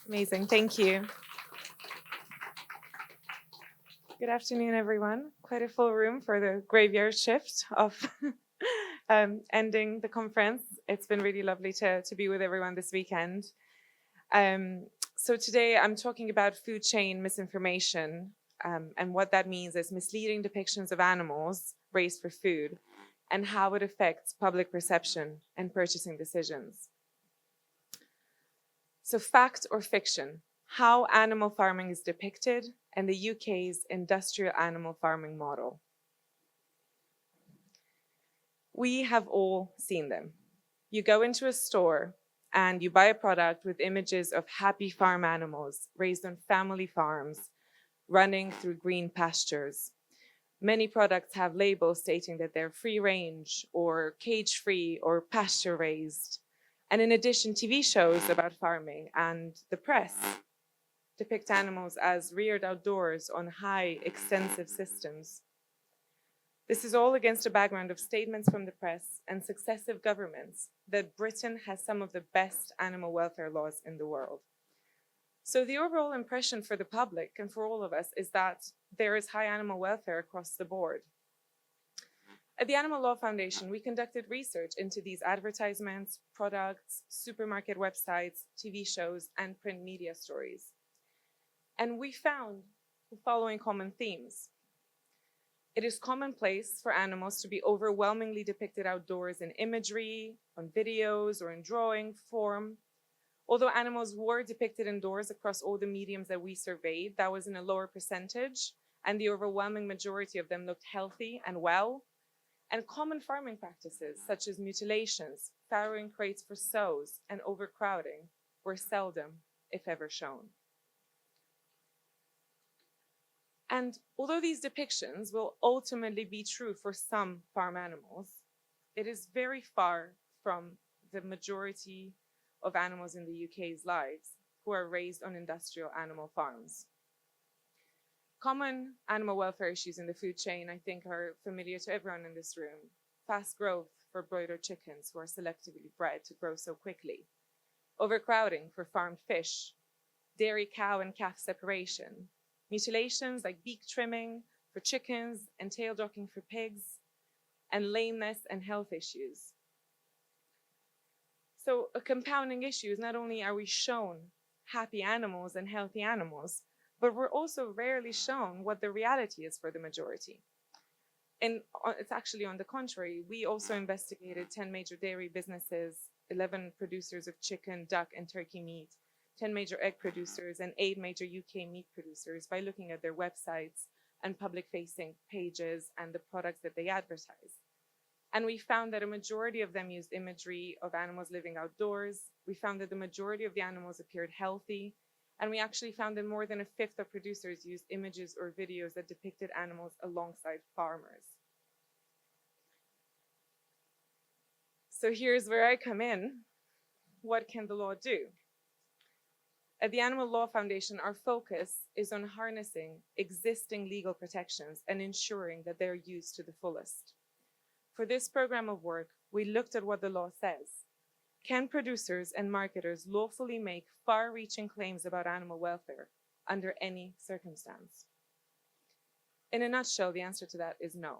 Amazing, thank you. Good afternoon, everyone. Quite a full room for the graveyard shift of ending the conference. It's been really lovely to be with everyone this weekend. So today I'm talking about food chain misinformation, and what that means is misleading depictions of animals raised for food and how it affects public perception and purchasing decisions. So fact or fiction, how animal farming is depicted and the UK's industrial animal farming model. We have all seen them. You go into a store and you buy a product with images of happy farm animals raised on family farms, running through green pastures. Many products have labels stating that they're free range or cage free or pasture raised. And in addition, TV shows about farming and the press depict animals as reared outdoors on high, extensive systems. This is all against a background of statements from the press and successive governments that Britain has some of the best animal welfare laws in the world. So the overall impression for the public and for all of us is that there is high animal welfare across the board. At the Animal Law Foundation, we conducted research into these advertisements, products, supermarket websites, TV shows, and print media stories. And we found the following common themes. It is commonplace for animals to be overwhelmingly depicted outdoors in imagery, on videos, or in drawing form. Although animals were depicted indoors across all the mediums that we surveyed, that was in a lower percentage, and the overwhelming majority of them looked healthy and well. And common farming practices, such as mutilations, farrowing crates for sows, and overcrowding, were seldom, if ever, shown. And although these depictions will ultimately be true for some farm animals, it is very far from the majority of animals in the UK's lives who are raised on industrial animal farms. Common animal welfare issues in the food chain, I think, are familiar to everyone in this room. Fast growth for broiler chickens who are selectively bred to grow so quickly. Overcrowding for farmed fish. Dairy cow and calf separation. Mutilations like beak trimming for chickens and tail docking for pigs. And lameness and health issues. So a compounding issue is not only are we shown happy animals and healthy animals, but we're also rarely shown what the reality is for the majority. And it's actually on the contrary. We also investigated 10 major dairy businesses, 11 producers of chicken, duck, and turkey meat, 10 major egg producers, and 8 major UK meat producers by looking at their websites and public-facing pages and the products that they advertise. And we found that a majority of them used imagery of animals living outdoors. We found that the majority of the animals appeared healthy. And we actually found that more than a fifth of producers used images or videos that depicted animals alongside farmers. So here's where I come in. What can the law do? At the Animal Law Foundation, our focus is on harnessing existing legal protections and ensuring that they're used to the fullest. For this program of work, we looked at what the law says. Can producers and marketers lawfully make far-reaching claims about animal welfare under any circumstance? In a nutshell, the answer to that is no.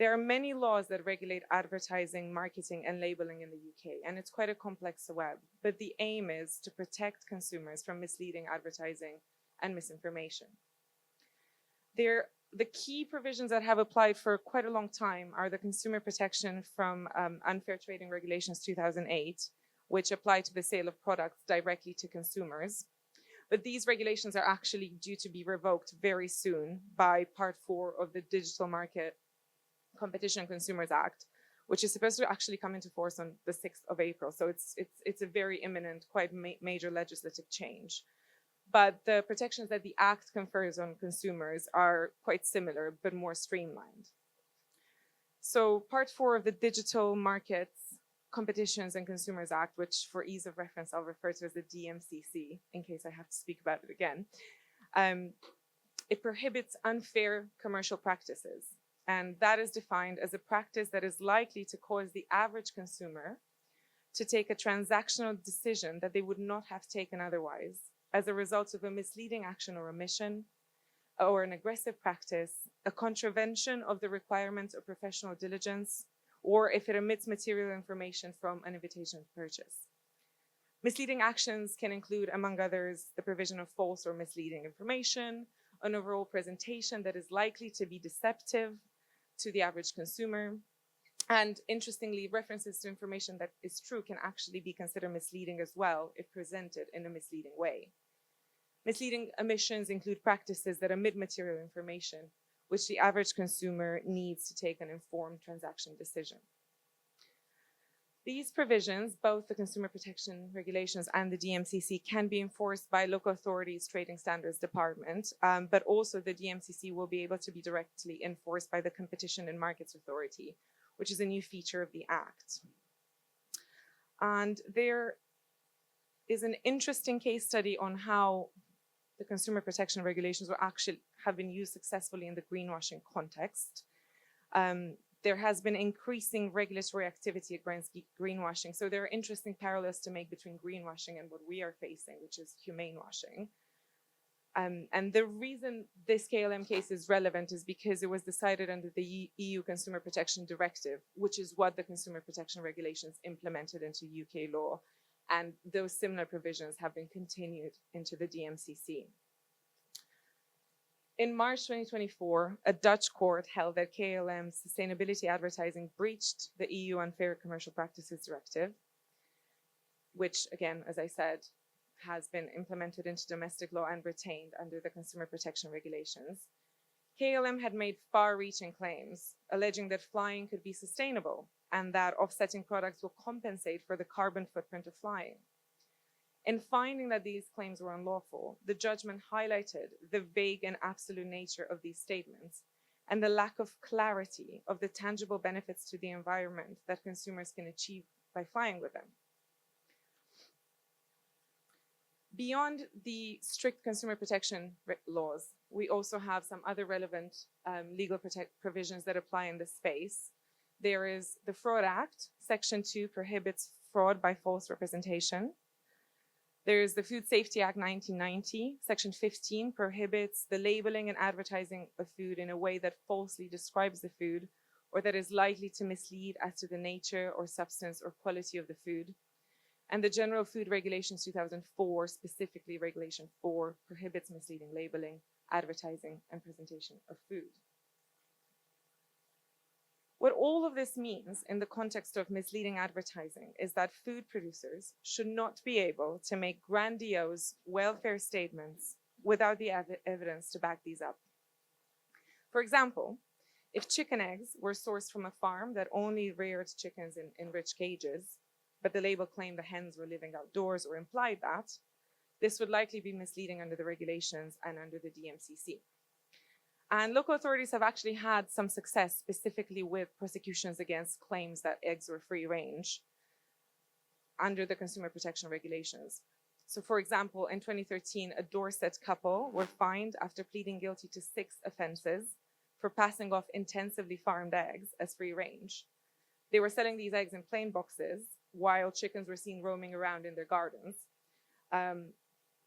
There are many laws that regulate advertising, marketing, and labeling in the UK, and it's quite a complex web, but the aim is to protect consumers from misleading advertising and misinformation. The key provisions that have applied for quite a long time are the Consumer Protection from Unfair Trading Regulations 2008, which apply to the sale of products directly to consumers. But these regulations are actually due to be revoked very soon by Part 4 of the Digital Market Competition and Consumers Act, which is supposed to actually come into force on the 6th of April. So it's a very imminent, quite major legislative change. But the protections that the Act confers on consumers are quite similar, but more streamlined. So Part 4 of the Digital Markets, Competitions and Consumers Act, which for ease of reference, I'll refer to as the DMCC, in case I have to speak about it again, it prohibits unfair commercial practices. And that is defined as a practice that is likely to cause the average consumer to take a transactional decision that they would not have taken otherwise as a result of a misleading action or omission, or an aggressive practice, a contravention of the requirements of professional diligence, or if it omits material information from an invitation to purchase. Misleading actions can include, among others, the provision of false or misleading information, an overall presentation that is likely to be deceptive to the average consumer, and interestingly, references to information that is true can actually be considered misleading as well if presented in a misleading way. Misleading omissions include practices that omit material information, which the average consumer needs to take an informed transaction decision. These provisions, both the Consumer Protection Regulations and the DMCC, can be enforced by local authorities' Trading Standards Department, but also the DMCC will be able to be directly enforced by the Competition and Markets Authority, which is a new feature of the Act. And there is an interesting case study on how the Consumer Protection Regulations will actually have been used successfully in the greenwashing context. There has been increasing regulatory activity against greenwashing. So there are interesting parallels to make between greenwashing and what we are facing, which is humane washing. And the reason this KLM case is relevant is because it was decided under the EU Consumer Protection Directive, which is what the Consumer Protection Regulations implemented into UK law. And those similar provisions have been continued into the DMCC. In March 2024, a Dutch court held that KLM's sustainability advertising breached the EU Unfair Commercial Practices Directive, which, again, as I said, has been implemented into domestic law and retained under the Consumer Protection Regulations. KLM had made far-reaching claims, alleging that flying could be sustainable and that offsetting products will compensate for the carbon footprint of flying. In finding that these claims were unlawful, the judgment highlighted the vague and absolute nature of these statements and the lack of clarity of the tangible benefits to the environment that consumers can achieve by flying with them. Beyond the strict consumer protection laws, we also have some other relevant legal provisions that apply in this space. There is the Fraud Act. Section 2 prohibits fraud by false representation. There is the Food Safety Act 1990. Section 15 prohibits the labeling and advertising of food in a way that falsely describes the food or that is likely to mislead as to the nature or substance or quality of the food. And the General Food Regulations 2004, specifically Regulation 4, prohibits misleading labeling, advertising, and presentation of food. What all of this means in the context of misleading advertising is that food producers should not be able to make grandiose welfare statements without the evidence to back these up. For example, if chicken eggs were sourced from a farm that only reared chickens in enriched cages, but the label claimed the hens were living outdoors or implied that, this would likely be misleading under the regulations and under the DMCC. And local authorities have actually had some success, specifically with prosecutions against claims that eggs were free range under the Consumer Protection Regulations. So for example, in 2013, a Dorset couple were fined after pleading guilty to 6 offenses for passing off intensively farmed eggs as free range. They were selling these eggs in plain boxes while chickens were seen roaming around in their gardens.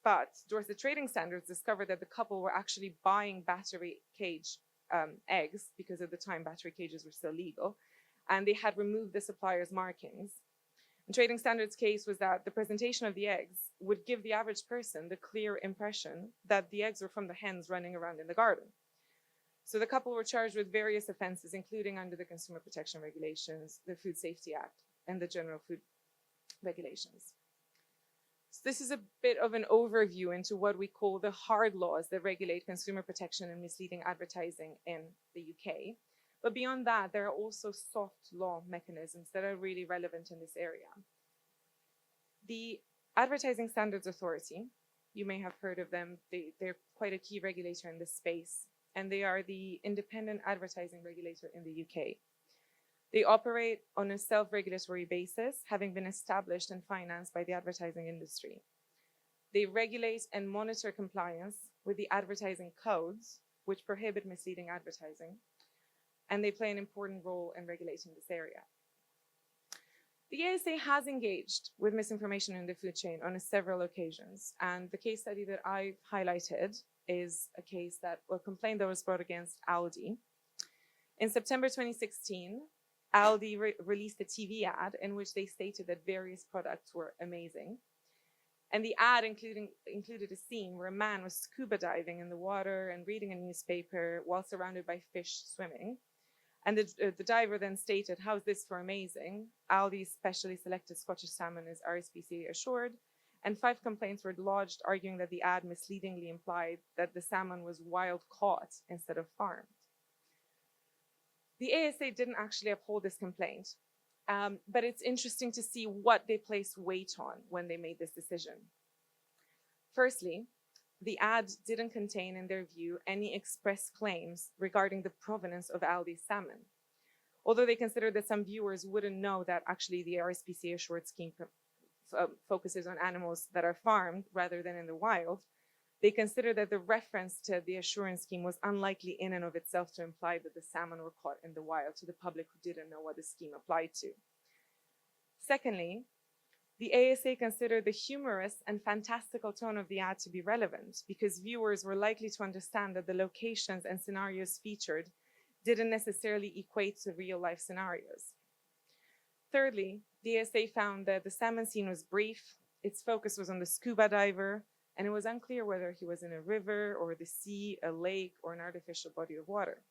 But Dorset Trading Standards discovered that the couple were actually buying battery cage eggs, because at the time battery cages were still legal, and they had removed the supplier's markings. And Trading Standards' case was that the presentation of the eggs would give the average person the clear impression that the eggs were from the hens running around in the garden. So the couple were charged with various offenses, including under the Consumer Protection Regulations, the Food Safety Act, and the General Food Regulations. So this is a bit of an overview into what we call the hard laws that regulate consumer protection and misleading advertising in the UK. But beyond that, there are also soft law mechanisms that are really relevant in this area. The Advertising Standards Authority, you may have heard of them, they're quite a key regulator in this space, and they are the independent advertising regulator in the UK. They operate on a self-regulatory basis, having been established and financed by the advertising industry. They regulate and monitor compliance with the advertising codes, which prohibit misleading advertising, and they play an important role in regulating this area. The ASA has engaged with misinformation in the food chain on several occasions, and the case study that I highlighted is a case that, a complaint that was brought against Aldi. In September 2016, Aldi released a TV ad in which they stated that various products were amazing. And the ad included a scene where a man was scuba diving in the water and reading a newspaper while surrounded by fish swimming. And the diver then stated, "How's this for amazing? Aldi's specially selected Scottish salmon is RSPCA assured." And 5 complaints were lodged, arguing that the ad misleadingly implied that the salmon was wild caught instead of farmed. The ASA didn't actually uphold this complaint, but it's interesting to see what they placed weight on when they made this decision. Firstly, the ad didn't contain, in their view, any express claims regarding the provenance of Aldi's salmon. Although they considered that some viewers wouldn't know that actually the RSPCA assured scheme focuses on animals that are farmed rather than in the wild, they considered that the reference to the assurance scheme was unlikely in and of itself to imply that the salmon were caught in the wild to the public who didn't know what the scheme applied to. Secondly, the ASA considered the humorous and fantastical tone of the ad to be relevant because viewers were likely to understand that the locations and scenarios featured didn't necessarily equate to real-life scenarios. Thirdly, the ASA found that the salmon scene was brief, its focus was on the scuba diver, and it was unclear whether he was in a river or the sea, a lake, or an artificial body of water.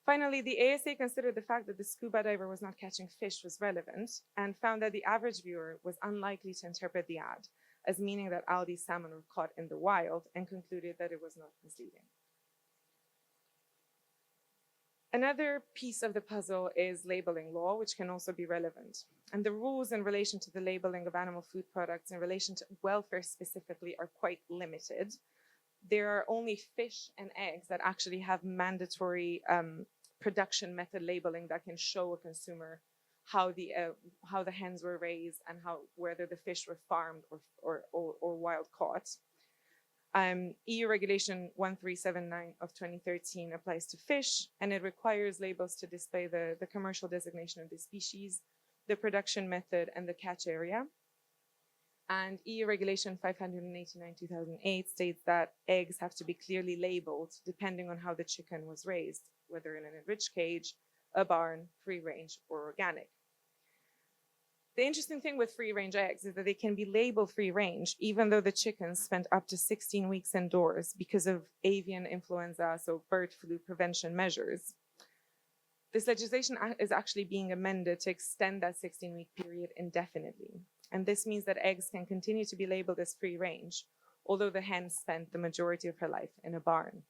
Finally, the ASA considered the fact that the scuba diver was not catching fish was relevant and found that the average viewer was unlikely to interpret the ad as meaning that Aldi's salmon were caught in the wild and concluded that it was not misleading. Another piece of the puzzle is labeling law, which can also be relevant. And the rules in relation to the labeling of animal food products in relation to welfare specifically are quite limited. There are only fish and eggs that actually have mandatory production method labeling that can show a consumer how the hens were raised and whether the fish were farmed or wild caught. EU Regulation 1379 of 2013 applies to fish, and it requires labels to display the commercial designation of the species, the production method, and the catch area. And EU Regulation 589/2008 states that eggs have to be clearly labeled depending on how the chicken was raised, whether in an enriched cage, a barn, free range, or organic. The interesting thing with free-range eggs is that they can be labeled free-range, even though the chickens spent up to 16 weeks indoors because of avian influenza, so bird flu prevention measures. This legislation is actually being amended to extend that 16-week period indefinitely. And this means that eggs can continue to be labeled as free-range, although the hen spent the majority of her life in a barn.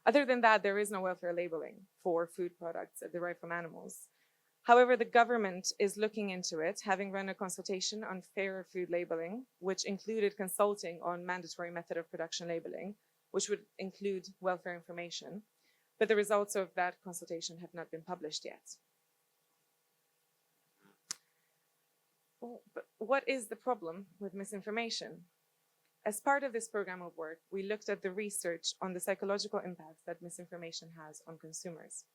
Other than that, there is no welfare labeling for food products derived from animals. However, the government is looking into it, having run a consultation on fairer food labeling, which included consulting on mandatory method of production labeling, which would include welfare information. But the results of that consultation have not been published yet. But what is the problem with misinformation? As part of this program of work, we looked at the research on the psychological impacts that misinformation has on consumers.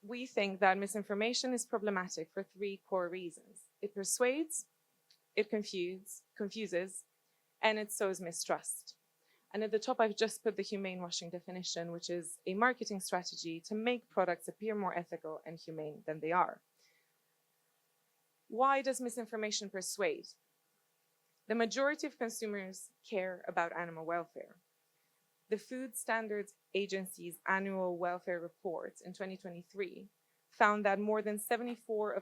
We think that misinformation is problematic for 3 core reasons. It persuades, it confuses, and it sows mistrust. And at the top, I've just put the humane washing definition, which is a marketing strategy to make products appear more ethical and humane than they are. Why does misinformation persuade? The majority of consumers care about animal welfare. The Food Standards Agency's annual welfare report in 2023 found that more than 74%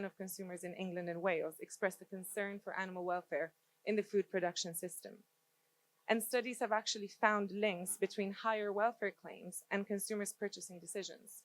of consumers in England and Wales expressed a concern for animal welfare in the food production system. And studies have actually found links between higher welfare claims and consumers' purchasing decisions.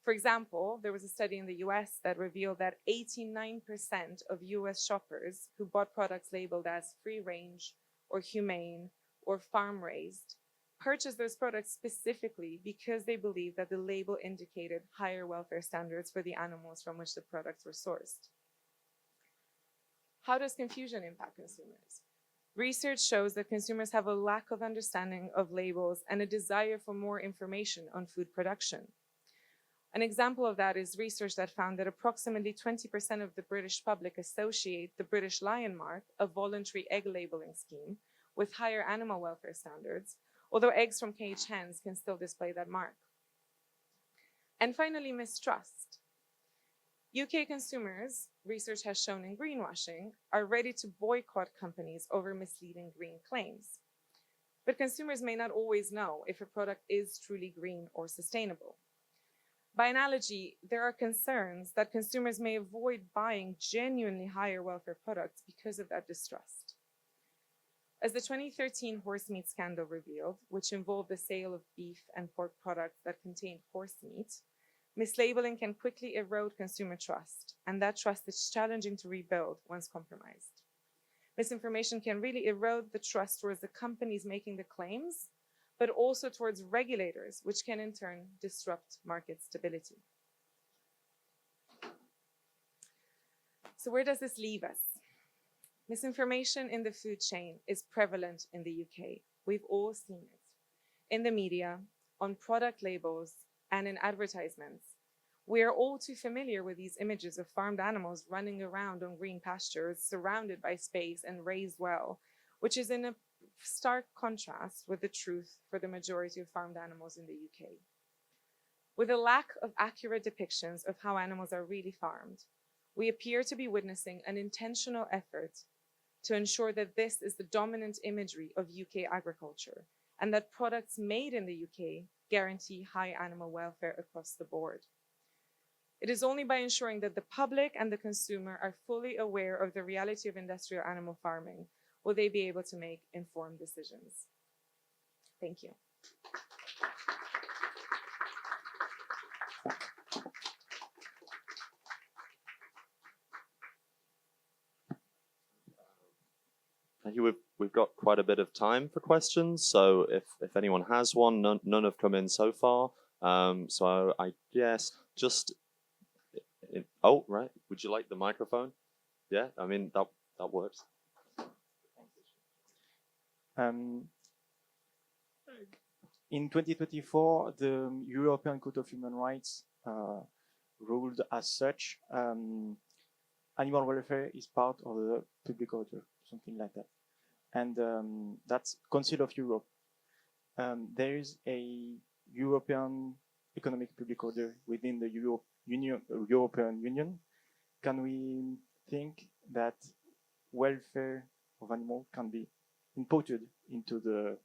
For example, there was a study in the US that revealed that 89% of US shoppers who bought products labeled as free range or humane or farm-raised purchased those products specifically because they believed that the label indicated higher welfare standards for the animals from which the products were sourced. How does confusion impact consumers? Research shows that consumers have a lack of understanding of labels and a desire for more information on food production. An example of that is research that found that approximately 20% of the British public associate the British Lion Mark, a voluntary egg labeling scheme, with higher animal welfare standards, although eggs from caged hens can still display that mark. And finally, mistrust. UK consumers, research has shown in greenwashing, are ready to boycott companies over misleading green claims. But consumers may not always know if a product is truly green or sustainable. By analogy, there are concerns that consumers may avoid buying genuinely higher welfare products because of that distrust. As the 2013 horse meat scandal revealed, which involved the sale of beef and pork products that contained horse meat, mislabeling can quickly erode consumer trust, and that trust is challenging to rebuild once compromised. Misinformation can really erode the trust towards the companies making the claims, but also towards regulators, which can in turn disrupt market stability. So where does this leave us? Misinformation in the food chain is prevalent in the UK. We've all seen it in the media, on product labels, and in advertisements. We are all too familiar with these images of farmed animals running around on green pastures, surrounded by space and raised well, which is in a stark contrast with the truth for the majority of farmed animals in the UK. With a lack of accurate depictions of how animals are really farmed, we appear to be witnessing an intentional effort to ensure that this is the dominant imagery of UK agriculture and that products made in the UK guarantee high animal welfare across the board. It is only by ensuring that the public and the consumer are fully aware of the reality of industrial animal farming will they be able to make informed decisions. Thank you. Thank you. We've got quite a bit of time for questions, so if anyone has one, none have come in so far. So I guess just, oh, right, would you like the microphone? Yeah, I mean, that works. In 2024, the European Court of Human Rights ruled as such, animal welfare is part of the public order, something like that. And that's Council of Europe. There is a European economic public order within the European Union. Can we think that welfare of animals can be imported into the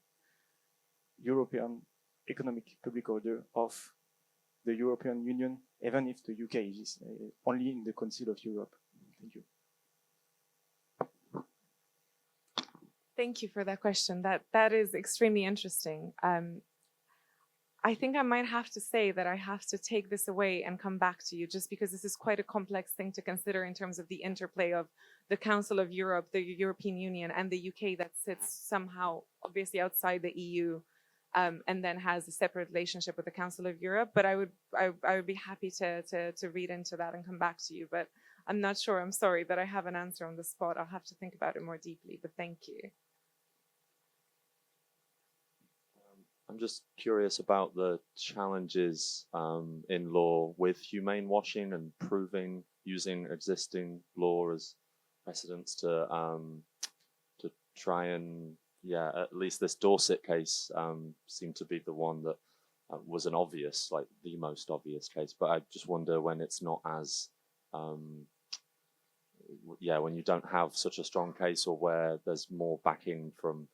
European economic public order of the European Union, even if the UK is only in the Council of Europe? Thank you. Thank you for that question. That is extremely interesting. I think I might have to say that I have to take this away and come back to you, just because this is quite a complex thing to consider in terms of the interplay of the Council of Europe, the European Union, and the UK that sits somehow obviously outside the EU, and then has a separate relationship with the Council of Europe. But I would be happy to read into that and come back to you. But I'm not sure. I'm sorry that I have an answer on the spot. I'll have to think about it more deeply. But thank you. I'm just curious about the challenges in law with humane washing and proving using existing law as precedents to try and, yeah, at least this Dorset case seemed to be the one that was an obvious, like the most obvious case. But I just wonder when it's not as, yeah, when you don't have such a strong case, or where there's more backing from,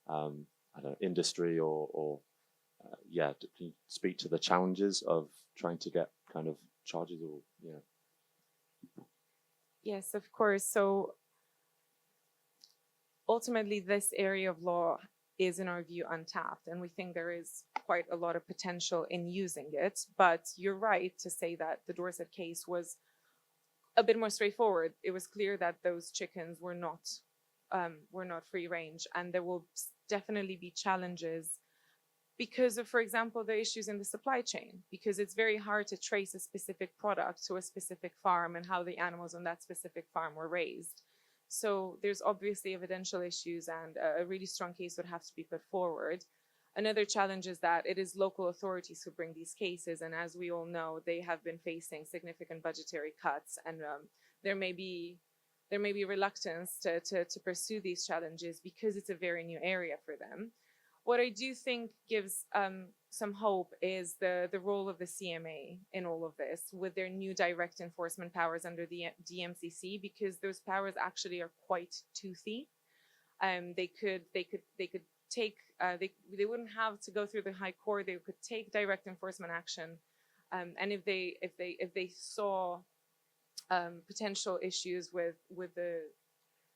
I don't know, industry or yeah, can you speak to the challenges of trying to get kind of charges or, yeah? Yes, of course. So ultimately, this area of law is, in our view, untapped, and we think there is quite a lot of potential in using it. But you're right to say that the Dorset case was a bit more straightforward. It was clear that those chickens were not free range, and there will definitely be challenges because of, for example, the issues in the supply chain, because it's very hard to trace a specific product to a specific farm and how the animals on that specific farm were raised. So there's obviously evidential issues, and a really strong case would have to be put forward. Another challenge is that it is local authorities who bring these cases, and as we all know, they have been facing significant budgetary cuts, and there may be reluctance to pursue these challenges because it's a very new area for them. What I do think gives some hope is the role of the CMA in all of this, with their new direct enforcement powers under the DMCC, because those powers actually are quite toothy. They could take they wouldn't have to go through the High Court. They could take direct enforcement action, and if they saw potential issues with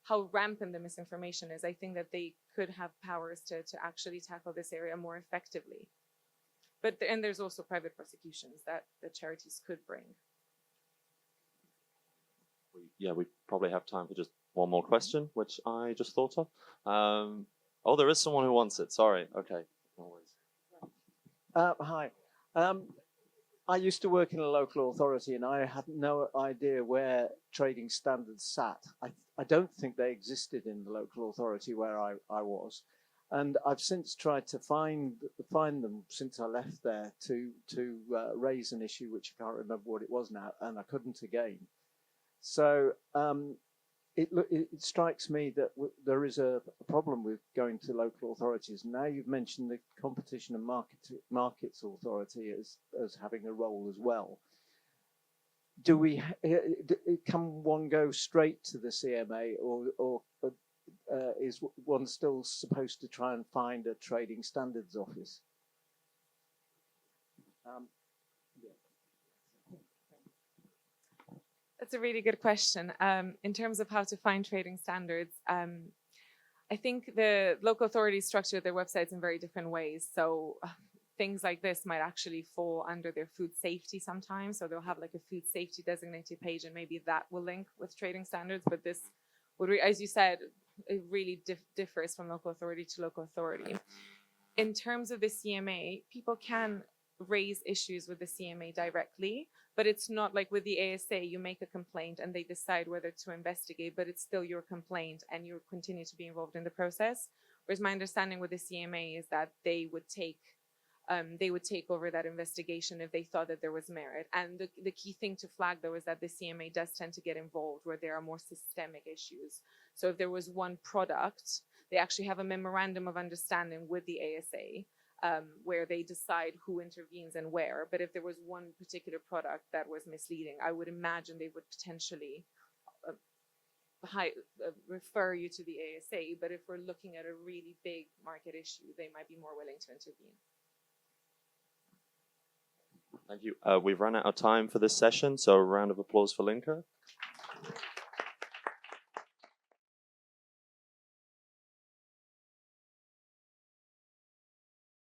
how rampant the misinformation is, I think that they could have powers to actually tackle this area more effectively. And there's also private prosecutions that the charities could bring. We probably have time for just one more question, which I just thought of. Oh, there is someone who wants it. Sorry. Okay. No worries. Hi. I used to work in a local authority, and I had no idea where trading standards sat. I don't think they existed in the local authority where I was, and I've since tried to find them since I left there to raise an issue which I can't remember what it was now, and I couldn't again. So it strikes me that there is a problem with going to local authorities. Now you've mentioned the Competition and Markets Authority as having a role as well. Can one go straight to the CMA, or is one still supposed to try and find a trading standards office? That's a really good question. In terms of how to find trading standards, I think the local authorities structure their websites in very different ways. So things like this might actually fall under their food safety sometimes. So they'll have like a food safety designated page, and maybe that will link with trading standards. But this would, as you said, it really differs from local authority to local authority. In terms of the CMA, people can raise issues with the CMA directly, but it's not like with the ASA, you make a complaint and they decide whether to investigate, but it's still your complaint and you continue to be involved in the process. Whereas my understanding with the CMA is that they would take over that investigation if they thought that there was merit. And the key thing to flag, though, is that the CMA does tend to get involved where there are more systemic issues. So if there was one product, they actually have a memorandum of understanding with the ASA, where they decide who intervenes and where. But if there was one particular product that was misleading, I would imagine they would potentially refer you to the ASA. But if we're looking at a really big market issue, they might be more willing to intervene. Thank you. We've run out of time for this session, so a round of applause for Linka.